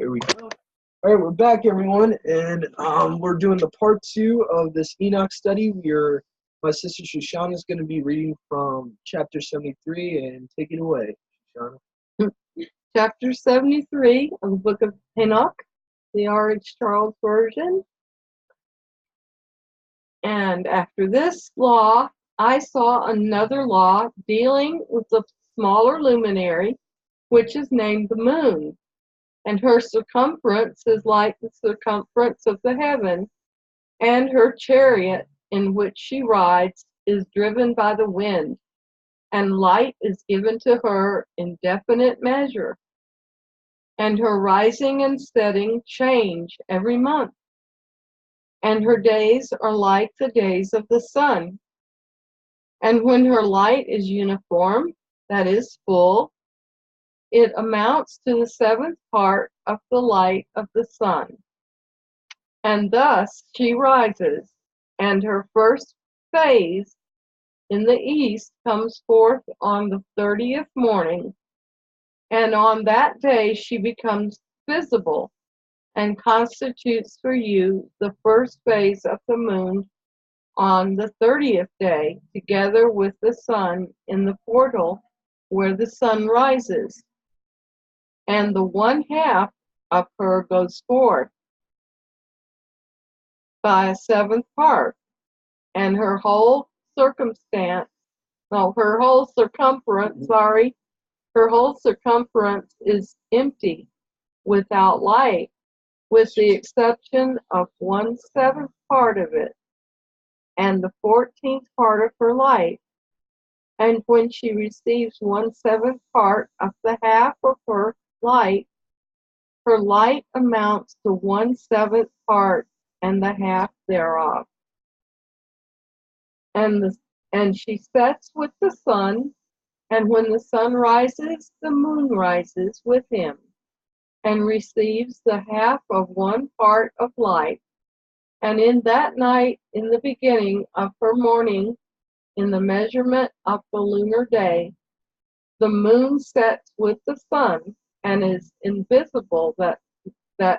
Here we go. All right, we're back, everyone, and we're doing the part 2 of this Enoch study. My sister Shoshana is going to be reading from chapter 73, and take it away, Shoshana. Chapter 73 of the Book of Enoch, the R.H. Charles version. And after this law, I saw another law dealing with the smaller luminary, which is named the moon, and her circumference is like the circumference of the heaven, and her chariot in which she rides is driven by the wind, and light is given to her in definite measure, and her rising and setting change every month, and her days are like the days of the sun. And when her light is uniform, that is full, it amounts to the 7th part of the light of the sun. And thus she rises, and her first phase in the east comes forth on the 30th morning, and on that day she becomes visible and constitutes for you the first phase of the moon on the 30th day, together with the sun in the portal where the sun rises. And the 1/2 of her goes forth by a 7th part, and her whole circumference, is empty, without light, with the exception of 1/7 part of it, and the 14th part of her light. And when she receives 1/7 part of the half of her light amounts to 1/7 part and the half thereof. And she sets with the sun, and when the sun rises, the moon rises with him, and receives the half of 1 part of light. And in that night, in the beginning of her morning, in the measurement of the lunar day, the moon sets with the sun, and is invisible that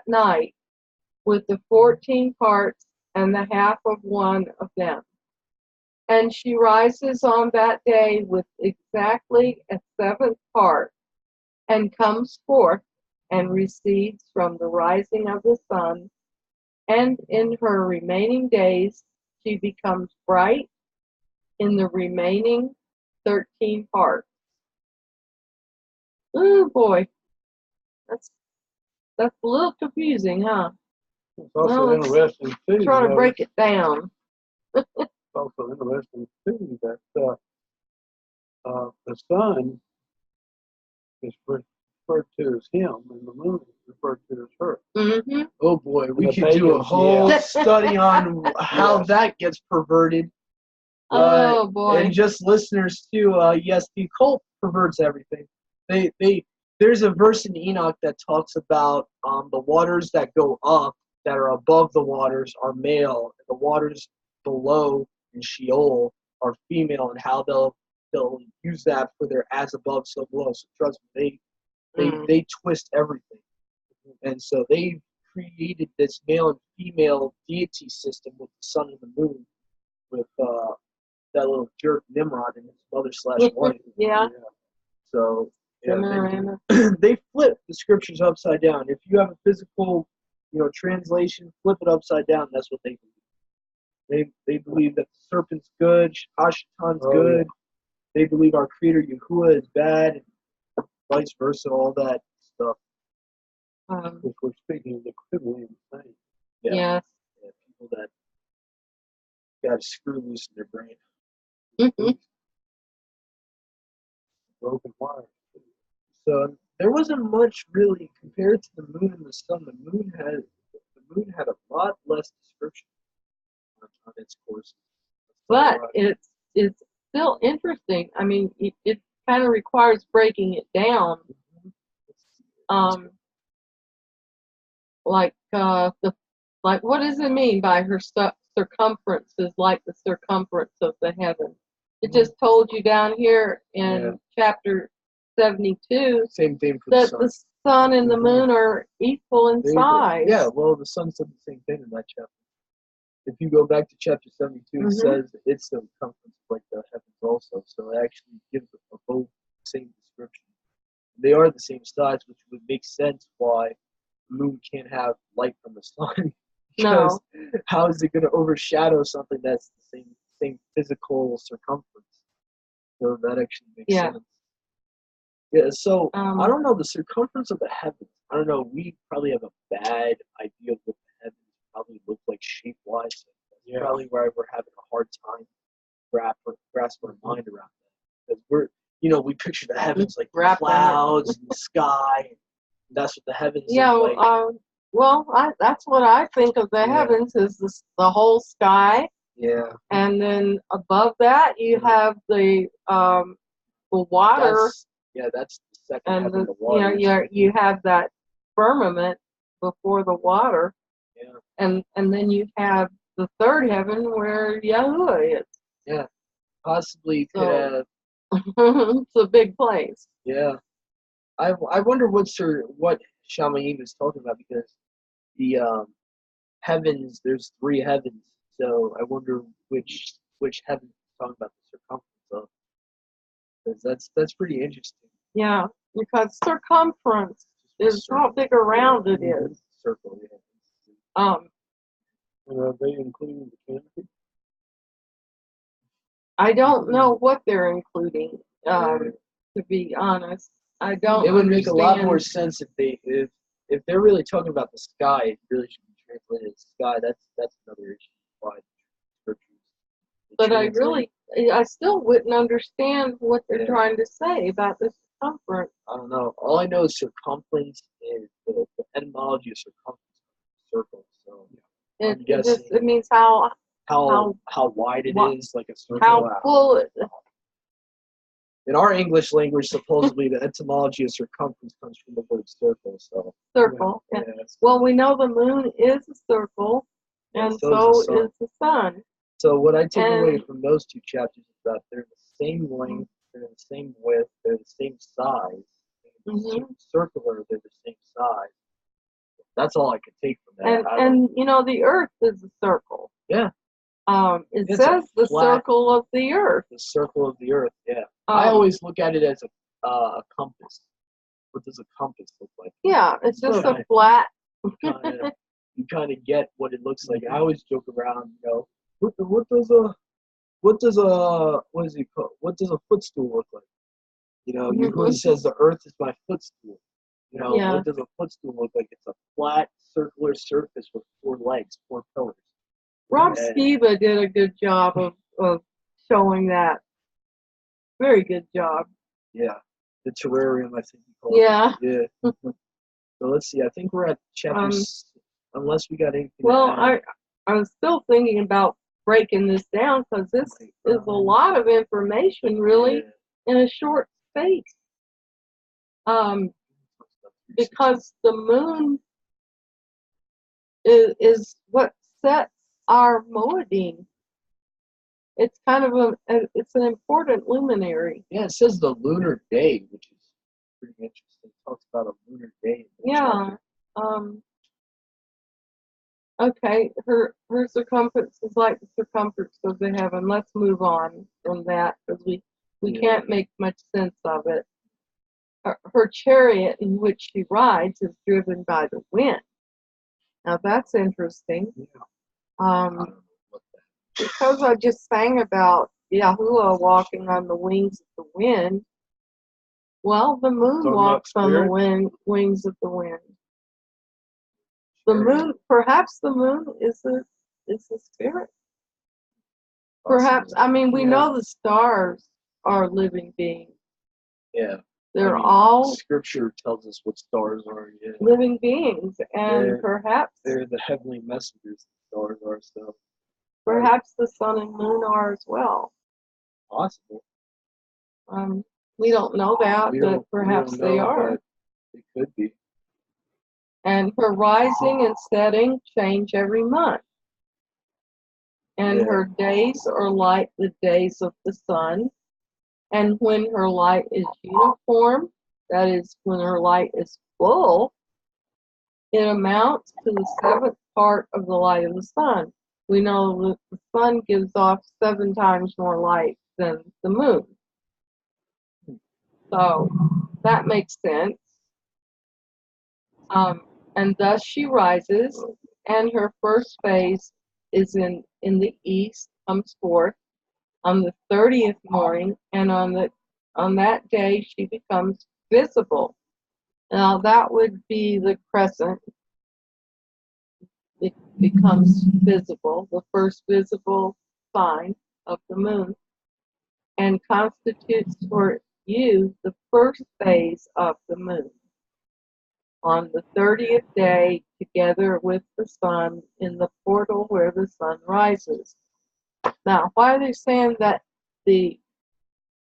night, with the 14 parts and the half of 1 of them. And she rises on that day with exactly a 7th part, and comes forth and recedes from the rising of the sun, and in her remaining days she becomes bright in the remaining 13 parts. Oh boy, that's a little confusing, huh? It's also interesting too. Try to break it down. It's also interesting too that the sun is referred to as him, and the moon is referred to as her. Mm-hmm. Oh boy, we could do a whole study on how that gets perverted. Oh boy! And just listeners too. Yes, the occult perverts everything. There's a verse in Enoch that talks about the waters that go up, that are above the waters, are male, and the waters below in Sheol are female, and how they'll use that for their as above so below. So trust me, they twist everything, and so they created this male and female deity system with the sun and the moon, with that little jerk Nimrod and his mother/wife. Yeah. So they flip the scriptures upside down. If you have a physical, translation, flip it upside down. That's what they believe. They believe that the serpent's good, Hashatan's good. Yeah. They believe our creator Yahuwah is bad, and vice versa, all that stuff. If we're speaking of the equivalent thing. Yes. Yeah, people that got a screw loose in their brain. Mm-hmm. Broken wire. So there wasn't much really compared to the moon and the sun. The moon had a lot less description on its course. But it's still interesting. I mean, it kind of requires breaking it down. Like what does it mean by her circumference is like the circumference of the heaven? It just told you down here in chapter 72 same thing for that the sun and the moon are equal in There you go. size. Yeah, well, the sun said the same thing in that chapter. If you go back to chapter 72, it says it's the circumference like the heavens also. So it actually gives a both same description. They are the same size, which would make sense why the moon can't have light from the sun. Because how is it going to overshadow something that's the same physical circumference? So that actually makes sense. Yeah, so I don't know, the circumference of the heavens. I don't know, we probably have a bad idea of what the heavens probably look like shape-wise. So that's probably where we're having a hard time grasp our mind around that. Because we picture the heavens like the clouds and the sky. And that's what the heavens look like. Well, that's what I think of the heavens is the whole sky. Yeah. And then above that, you have the water. That's the second and heaven, the water. you have that firmament before the water. Yeah. And then you have the third heaven where Yahuwah is. Yeah. Possibly So, could have. it's a big place. Yeah. I wonder what Shamayim is talking about, because the heavens, there's 3 heavens. So I wonder which heaven is talking about the circumference of. Because that's pretty interesting. Yeah, because circumference is how big around it is. Circle, yeah. And are they including the canopy? I don't know what they're including, to be honest. I don't. It would make a lot more understand. sense if they're really talking about the sky. It really should be translated as sky. That's another issue why scriptures. But I still wouldn't understand what they're trying to say about the circumference. I don't know. All I know is circumference is the etymology of circumference, circle. So It means how wide it is, like a circle. How full. In our English language, supposedly the etymology of circumference comes from the word circle. So circle. Yeah. Well, we know the moon is a circle, and so is the sun. So what I take away from those 2 chapters is that they're the same length, they're the same width, they're the same size. Circular, they're the same size. That's all I could take from that. And the Earth is a circle. Yeah. It says the circle of the Earth. The circle of the Earth. Yeah. I always look at it as a compass. What does a compass look like? Yeah, it's just a flat. You kind of get what it looks like. I always joke around, what does a footstool look like? Yahuwah says the Earth is my footstool. What does a footstool look like? It's a flat circular surface with 4 legs, 4 pillars. Rob Skiba did a good job of showing that. Very good job. Yeah. The terrarium, I think you call it. Yeah. So let's see. I think we're at chapters, unless we got anything. Well, I was still thinking about breaking this down, because this is a lot of information, really, in a short space. Because the moon is what sets our Moedim. It's kind of it's an important luminary. Yeah, it says the lunar day, which is pretty interesting. It talks about a lunar day. Yeah. Okay, her circumference is like the circumference of the heaven. Let's move on from that, because we can't make much sense of it. Her chariot in which she rides is driven by the wind. Now that's interesting. Because I just sang about Yahuwah walking on the wings of the wind. Well, the moon walks on the wings of the wind. The moon, perhaps the moon is a spirit. Perhaps, we know the stars are living beings. Yeah. They're all Scripture tells us what stars are. Yeah. Living beings, and perhaps they're the heavenly messengers. The stars are so. Perhaps the sun and moon are as well. Possible. We don't know that, but perhaps they are. It could be. And her rising and setting change every month. And her days are like the days of the sun. And when her light is uniform, that is, when her light is full, it amounts to the seventh part of the light of the sun. We know that the sun gives off 7 times more light than the moon. So that makes sense. And thus she rises, and her first phase is in the east, comes forth on the 30th morning, and on that day she becomes visible. Now that would be the crescent. It becomes visible, the first visible sign of the moon, and constitutes for you the first phase of the moon. On the 30th day, together with the sun in the portal where the sun rises. Now, why are they saying that the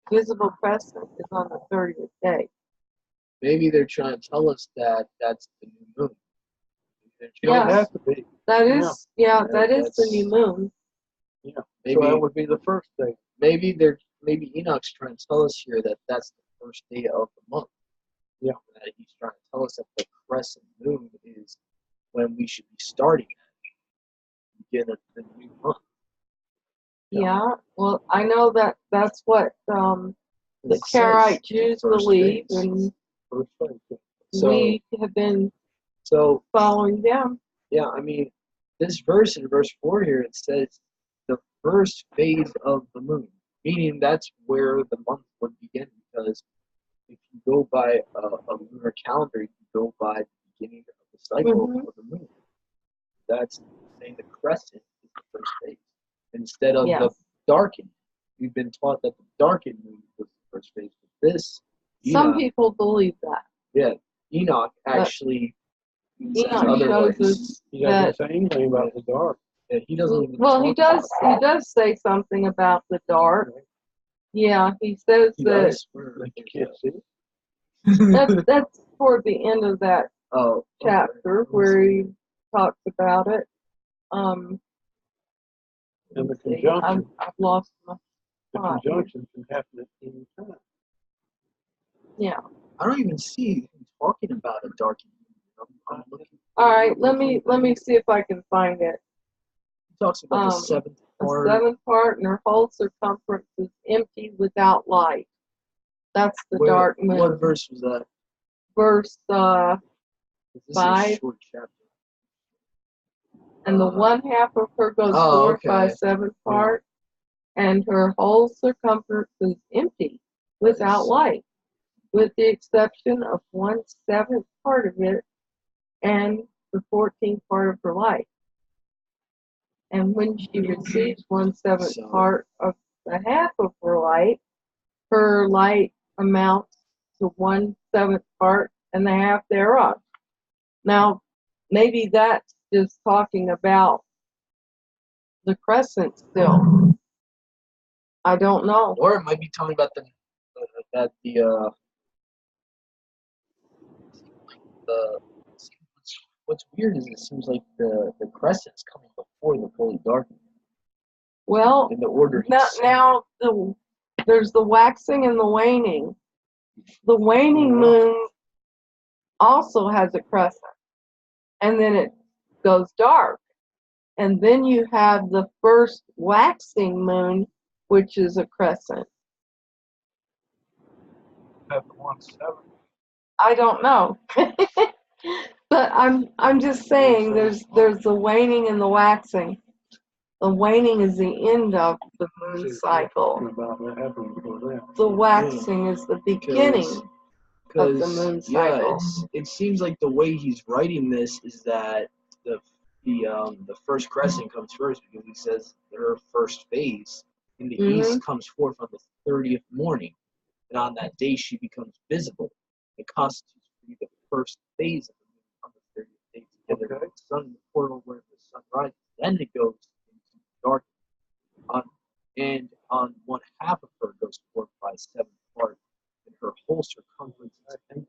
visible crescent is on the 30th day? Maybe they're trying to tell us that that's the new moon. It don't have to be. That is, that is the that's- new moon. Yeah. Maybe So that would be the first day. maybe Enoch's trying to tell us here that that's the first day of the month. Yeah. That he's trying to tell us that the crescent moon is when we should be starting at the beginning of the new month. Yeah, well, I know that that's what the It says Karaite Jews first believe, phase. and First day. So we have been so following them. yeah, I mean, this verse in verse 4 here, it says the first phase of the moon, meaning that's where the month would begin, because if you go by a lunar calendar, you go by the beginning of the cycle Mhm. of the moon. That's saying the crescent is the first phase. Instead of the Yes. darkened, we've been taught that the darkened moon was the first phase. But this, Some Enoch, people believe that. Enoch actually says Enoch shows otherwise. us He doesn't that. say anything about the dark. Yeah, he doesn't even Well, talk he about it. He does say something about the dark. Yeah, he says He that. does? Where- But you can't see it. That's toward the end of that Oh, okay. chapter where he talks about it. And the let's see, conjunction. I've lost my The spot. conjunction can happen at any time. Yeah. I don't even see him talking about a darkened moon. I'm looking. All right. Let me see if I can find it. He talks about the seventh A part. seventh part, and her whole circumference is empty without light. That's the dark moon. What verse was that? Verse This is a 5. short chapter. And the one half of her goes forth by a okay. seventh part, and her whole circumference is empty without light, with the exception of 1/7 part of it and the 14th part of her light. And when she receives 1/7 So- part of the half of her light amounts to 1/7 part and the half thereof. Now, maybe that's just talking about the crescent still. I don't know. Or it might be talking about the what's weird is it seems like the crescent's coming before the fully darkened Well, in the order. now there's the waxing and the waning. The waning moon also has a crescent, and then it goes dark. And then you have the first waxing moon, which is a crescent. Have the 1/7. I don't know. But I'm just saying there's the waning and the waxing. The waning is the end of the moon cycle. About what happened before that. The waxing is the beginning of the moon cycle. It seems like the way he's writing this is that the first crescent comes first, because he says her first phase in the east comes forth on the 30th morning, and on that day she becomes visible. It constitutes for you the first phase of the moon on the 30th day, together with the sun in the portal where the sun rises. Then it goes into dark. And on one half of her goes forth by a seventh part, and her whole circumference is empty.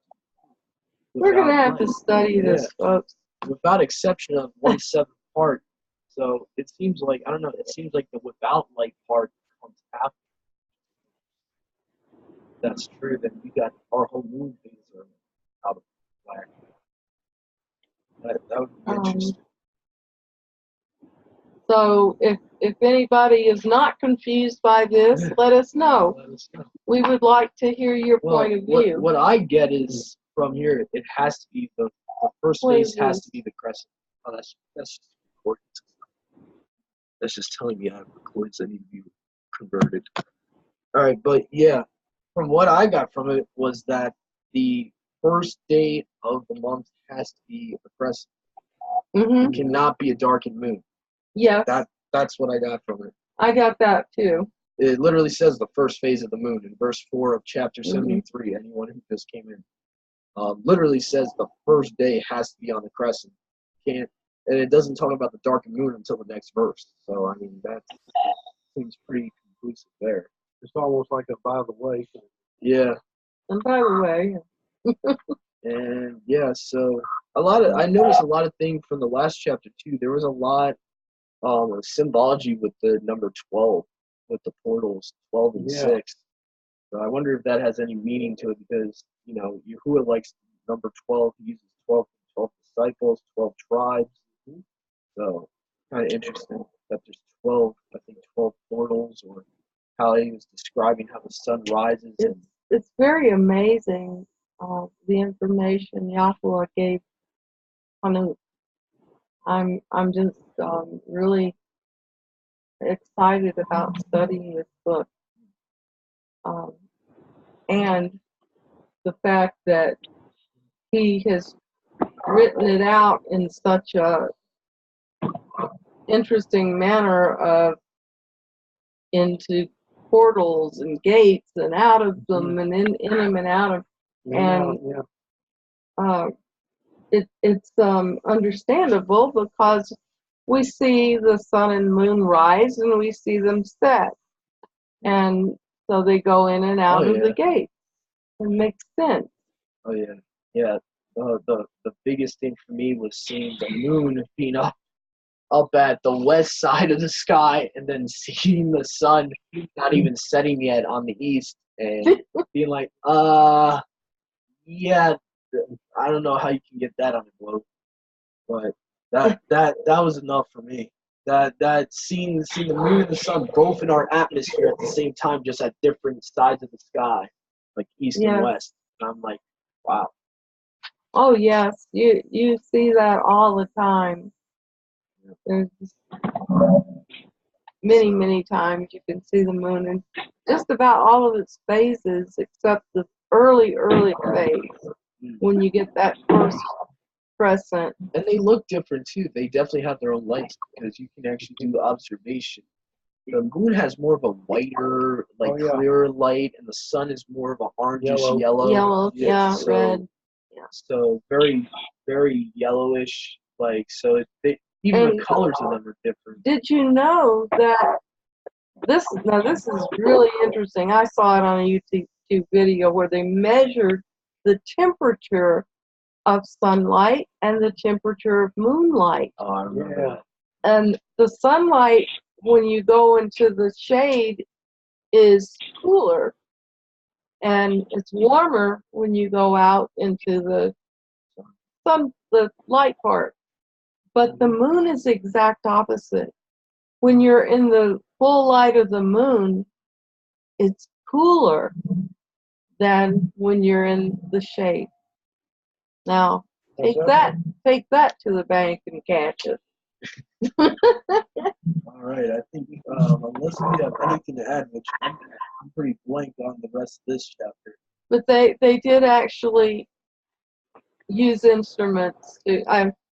We're going to without have to light. study this, folks. Without exception of 1/7 part. So it seems like, I don't know, it seems like the without light part comes after. If that's true, then we got our whole moon phase are out of black. That would be interesting. So if anybody is not confused by this, let us know. Let us know. We would like to hear your point of view. What I get is from here, it has to be the first What phase is has this? to be the crescent. Oh, that's just recordings. That's just telling me I have recordings that need to be converted. All right, but yeah, from what I got from it was that the first day of the month has to be a crescent. Mm-hmm. It cannot be a darkened moon. Yes, That's what I got from it. I got that too. It literally says the first phase of the moon in verse 4 of chapter Mhm. 73. Anyone who just came in, literally says the first day has to be on the crescent. And it doesn't talk about the darkened moon until the next verse. So I mean that seems pretty conclusive there. It's almost like a by the way. Yeah, And by the way, and yeah, so I noticed a lot of things from the last chapter too. There was a lot of symbology with the number 12, with the portals 12 and 6. So I wonder if that has any meaning to it, because Yahuwah likes number 12. He uses 12 disciples, 12 tribes. So kind of interesting that there's 12, I think 12 portals, or how he was describing how the sun rises. it's very amazing the information Yahweh gave Hanuk. I'm just really excited about studying this book, and the fact that he has written it out in such a interesting manner of into portals and gates and out of them and in them and out of, and it's understandable because we see the sun and moon rise and we see them set, and so they go in and out of the gate. It makes sense. Oh yeah. The biggest thing for me was seeing the moon being up at the west side of the sky, and then seeing the sun not even setting yet on the east, and being like, yeah, I don't know how you can get that on a globe, but that was enough for me. That seeing the moon and the sun both in our atmosphere at the same time, just at different sides of the sky, like east and west. And I'm like, wow. Oh yes, you see that all the time. There's many times you can see the moon in just about all of its phases except the early phase when you get that first crescent. And they look different too. They definitely have their own lights, because you can actually do observation. The moon has more of a whiter, clearer light, and the sun is more of an orangish yellow. Yellow, red. Yeah. So very, very yellowish. Even the colors of them are different. Did you know that this is really interesting. I saw it on a YouTube video where they measured the temperature of sunlight and the temperature of moonlight. Oh, I remember that. And the sunlight, when you go into the shade, is cooler, and it's warmer when you go out into the light part. But the moon is the exact opposite. When you're in the full light of the moon, it's cooler than when you're in the shade. Now, take that to the bank and cash it. All right, I think unless we have anything to add, which I'm pretty blank on the rest of this chapter. But they did actually use instruments to.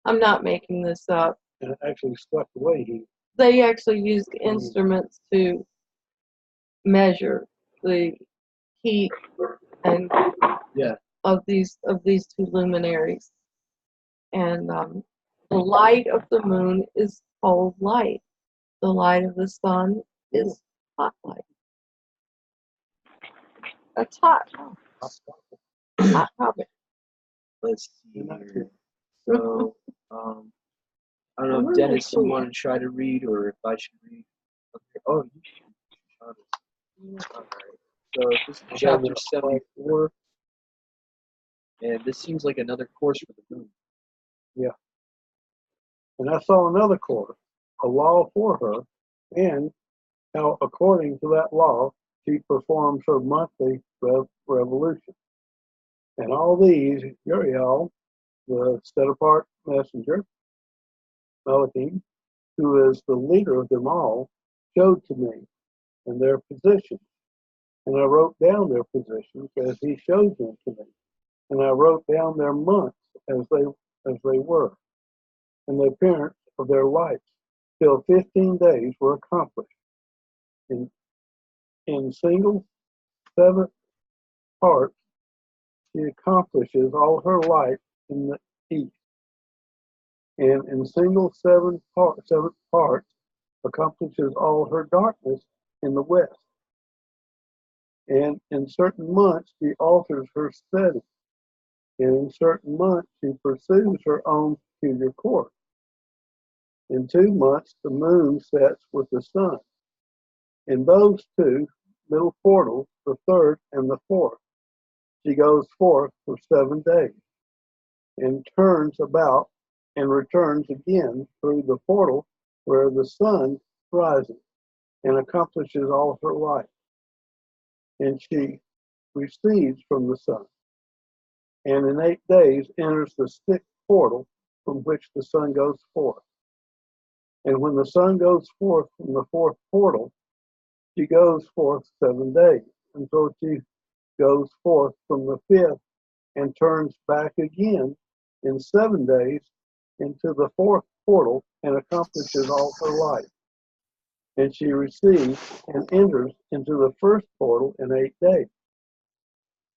I'm not making this up. And it actually swept away heat. They actually used instruments to measure the heat and of these two luminaries. And the light of the moon is cold light. The light of the sun is hot light. That's hot. Hot topic. Let's see here. So, I don't know if Dennis, you want to try to read, or if I should read. Okay. Oh, you should. All right. So this is chapter 74. And this seems like another course for the moon. Yeah. And I saw another course, a law for her, and how according to that law she performs her monthly revolution. And all these, Uriel, the set-apart messenger, Elohim, who is the leader of them all, showed to me and their positions. And I wrote down their positions as he showed them to me. And I wrote down their months as they were, and the appearance of their lights, till 15 days were accomplished. In single 7 parts, she accomplishes all her light in the east, and in single 7 parts, accomplishes all her darkness in the west. And in certain months, she alters her setting, and in certain months, she pursues her own peculiar course. In 2 months, the moon sets with the sun. In those 2 middle portals, the third and the fourth, she goes forth for 7 days, and turns about and returns again through the portal where the sun rises, and accomplishes all her life. And she recedes from the sun, and in 8 days enters the 6th portal from which the sun goes forth. And when the sun goes forth from the 4th portal, she goes forth 7 days, until she goes forth from the 5th and turns back again in 7 days into the 4th portal and accomplishes all her life. And she recedes and enters into the 1st portal in 8 days.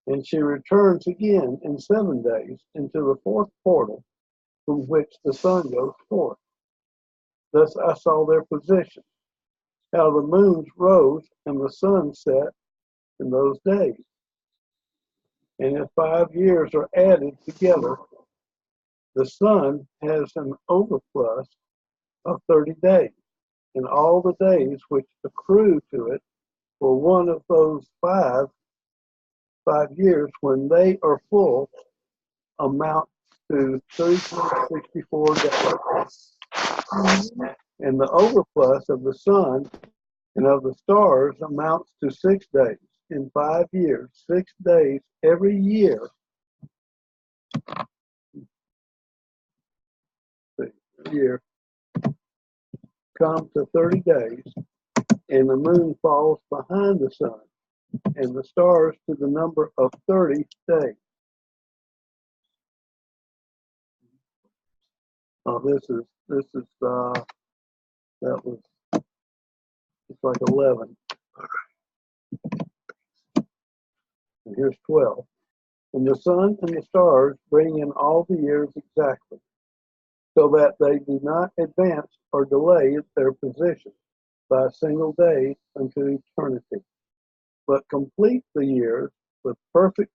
And she returns again in 7 days into the 4th portal from which the sun goes forth. Thus I saw their position, how the moons rose and the sun set in those days. And if 5 years are added together, the sun has an overplus of 30 days, and all the days which accrue to it for one of those 5 years, when they are full, amount to 364 days. And the overplus of the sun and of the stars amounts to 6 days. In 5 years, 6 days every year, come to 30 days, and the moon falls behind the sun, and the stars to the number of 30 days. That was, it's like 11. And here's 12. And the sun and the stars bring in all the years exactly, so that they do not advance or delay their position by a single day unto eternity, but complete the years with perfect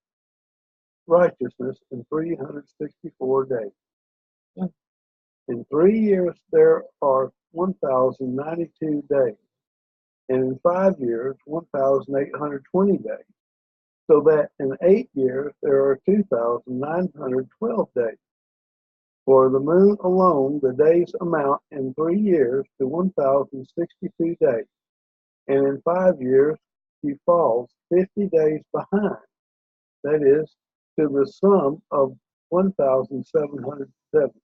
righteousness in 364 days. In 3 years there are 1,092 days, and in 5 years 1,820 days, so that in 8 years there are 2,912 days. For the moon alone, the days amount in 3 years to 1,062 days, and in 5 years she falls 50 days behind, that is, to the sum of 1,770.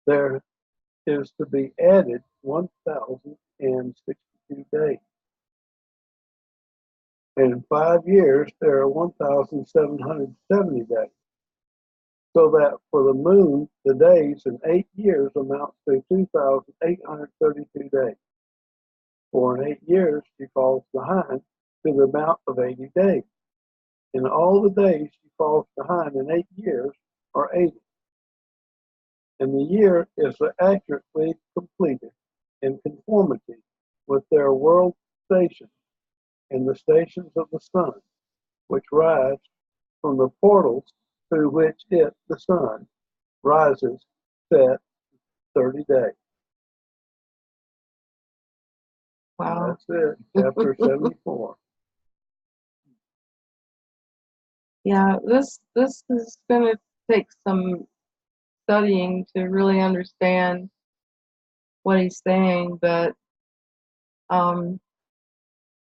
There is to be added 1,062 days. And in 5 years, there are 1,770 days. So that for the moon, the days in 8 years amounts to 2,832 days. For in 8 years, she falls behind to the amount of 80 days. And all the days she falls behind in 8 years are 80. And the year is accurately completed in conformity with their world stations and the stations of the sun, which rise from the portals through which it, the sun, rises, set 30 days. Wow. That's it, chapter 74. Yeah, this is gonna take some studying to really understand what he's saying, but um,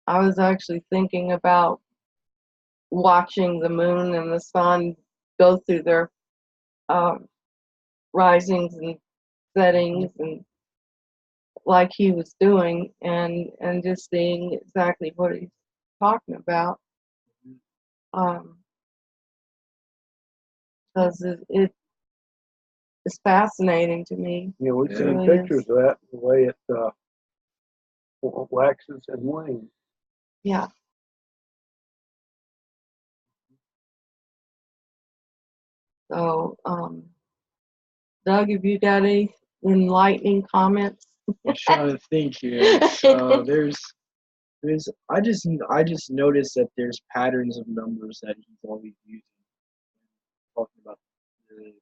I was actually thinking about watching the moon and the sun go through their um, risings and settings, and like he was doing, and just seeing exactly what he's talking about. Because it is fascinating to me. You know, we've It seen really pictures is. of that, the way it waxes and wanes. Yeah. So, Doug, have you got any enlightening comments? I'm trying to think here. There's I just noticed that there's patterns of numbers that he's always using. Talking about the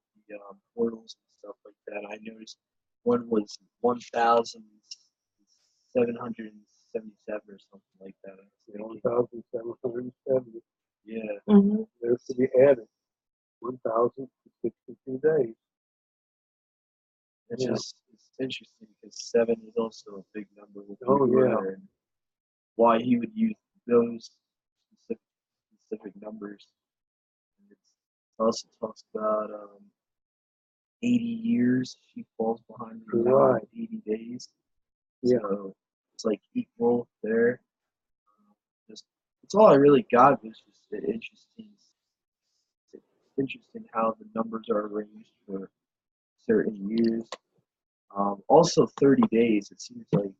portals and stuff like that. I noticed one was 1,777 or something like that. 1,770. Yeah. Mm-hmm. There's to be added 1,062 days. It's just it's interesting because 7 is also a big number with Oh, Hebrew yeah. and why he would use those specific numbers. And it also talks about 80 years. She falls behind the Right. 80 days. Yeah. So it's like equal there. Just that's all I really got was just interesting. It's interesting how the numbers are arranged for certain years. Also, 30 days. It seems like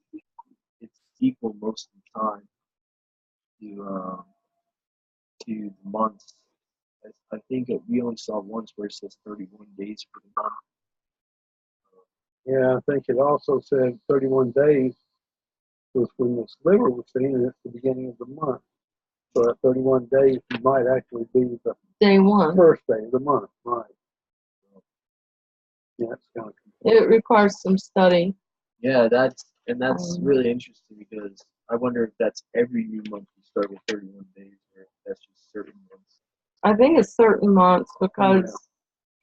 it's equal most of the time to the months. I think we only saw once where it says 31 days for the month. Yeah, I think it also said 31 days was when the sliver was seen, and it's the beginning of the month. So that 31 days might actually be the Day one. first day of the month, right? Yeah, it's kind of It requires some study. Yeah, that's Um, really interesting because I wonder if that's every new month you start with 31 days, or if that's just certain months. I think it's certain months because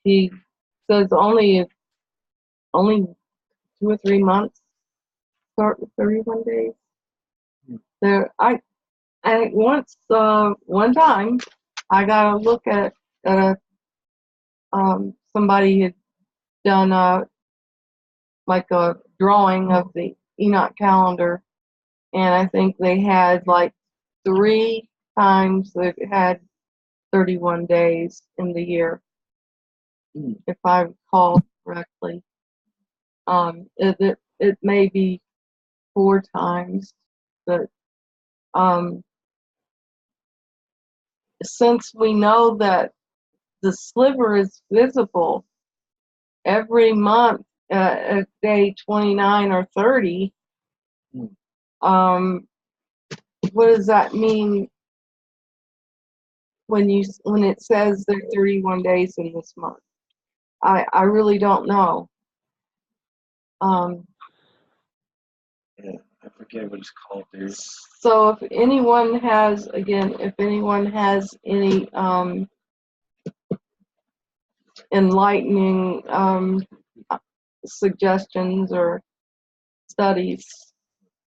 he says only 2 or 3 months start with 31 days. Hmm. There, I once one time I got a look at a somebody had done like a drawing of the Enoch calendar, and I think they had like 3 times they had 31 days in the year, if I recall correctly. It may be 4 times, but um, since we know that the sliver is visible every month at day 29 or 30, um, what does that mean when it says there are 31 days in this month? I really don't know. Yeah, I forget what it's called. So if anyone has any enlightening suggestions or studies,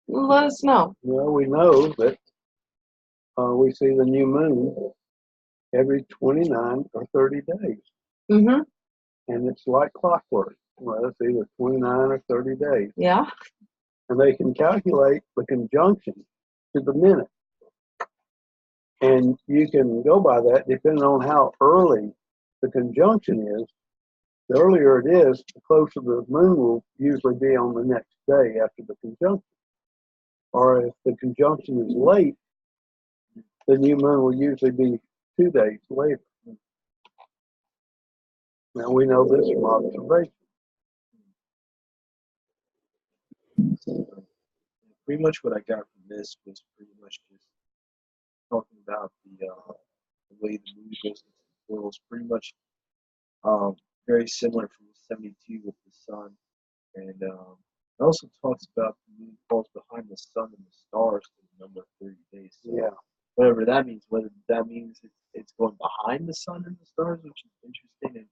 let us know. well, we know that we see the new moon every 29 or 30 days. Mm-hmm. And it's like clockwork. Well, it's either 29 or 30 days. Yeah. And they can calculate the conjunction to the minute. And you can go by that depending on how early the conjunction is. The earlier it is, the closer the moon will usually be on the next day after the conjunction. Or if the conjunction is late, the new moon will usually be 2 days later. Now we know this from observation. Pretty much what I got from this was pretty much just talking about the way the moon goes into the portals. Pretty much very similar from the 72 with the sun. And it also talks about the moon falls behind the sun and the stars for the number of 30 days. So Yeah. whatever that means. Whether that means it's going behind the sun and the stars, which is interesting. And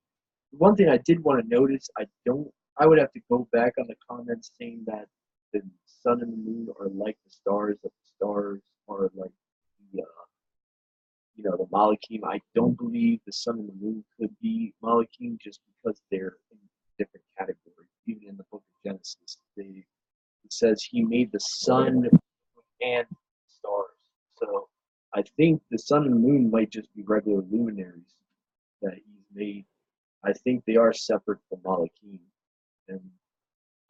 one thing I did want to notice, I would have to go back on the comments saying that the sun and the moon are like the stars, that the stars are like the the Malachim. I don't believe the sun and the moon could be Malachim just because they're in different categories. Even in the book of Genesis, it says he made the sun and stars. So I think the sun and the moon might just be regular luminaries that he's made. I think they are separate from Malachim. And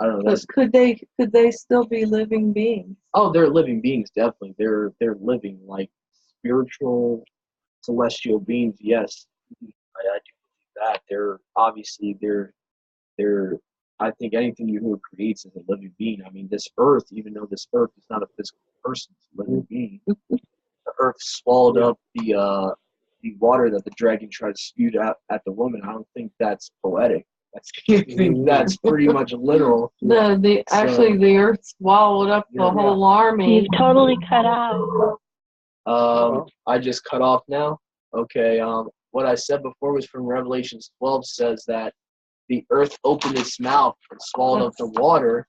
I don't know. But could they still be living beings? Oh, they're living beings, definitely. They're living like spiritual, celestial beings. Yes, I do believe that. They're obviously they're. I think anything Yahuwah creates is a living being. I mean, this earth, even though this earth is not a physical person, it's a living being. The earth swallowed up the water that the dragon tried to spew out at the woman. I don't think that's poetic. I think that's pretty much literal. Actually the earth swallowed up the whole army. You've totally cut out. I just cut off now. Okay. What I said before was from Revelations 12 says that the earth opened its mouth and swallowed up the water,